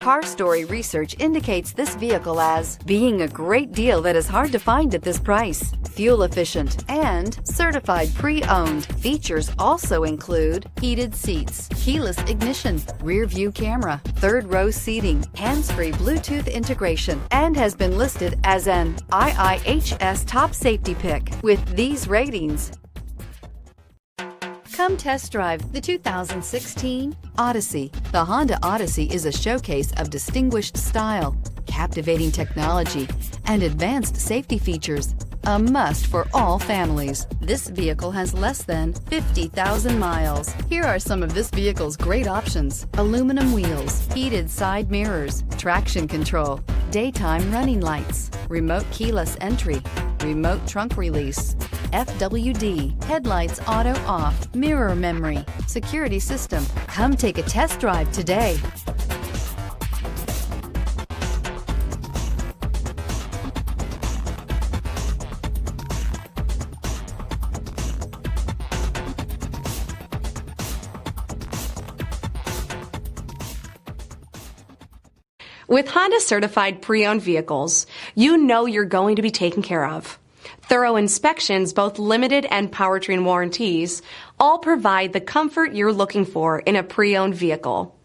Car Story research indicates this vehicle as being a great deal that is hard to find at this price, fuel efficient, and certified pre-owned. Features also include heated seats, keyless ignition, rear view camera, third row seating, hands-free Bluetooth integration, and has been listed as an IIHS top safety pick with these ratings. Come test drive the 2016 Odyssey. The Honda Odyssey is a showcase of distinguished style, captivating technology, and advanced safety features. A must for all families. This vehicle has less than 50,000 miles. Here are some of this vehicle's great options: aluminum wheels, heated side mirrors, traction control, daytime running lights, remote keyless entry, remote trunk release, FWD, headlights auto off, mirror memory, security system. Come take a test drive today. With Honda certified pre-owned vehicles, you know you're going to be taken care of. Thorough inspections, both limited and powertrain warranties, all provide the comfort you're looking for in a pre-owned vehicle.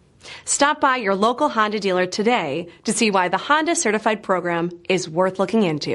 Stop by your local Honda dealer today to see why the Honda certified program is worth looking into.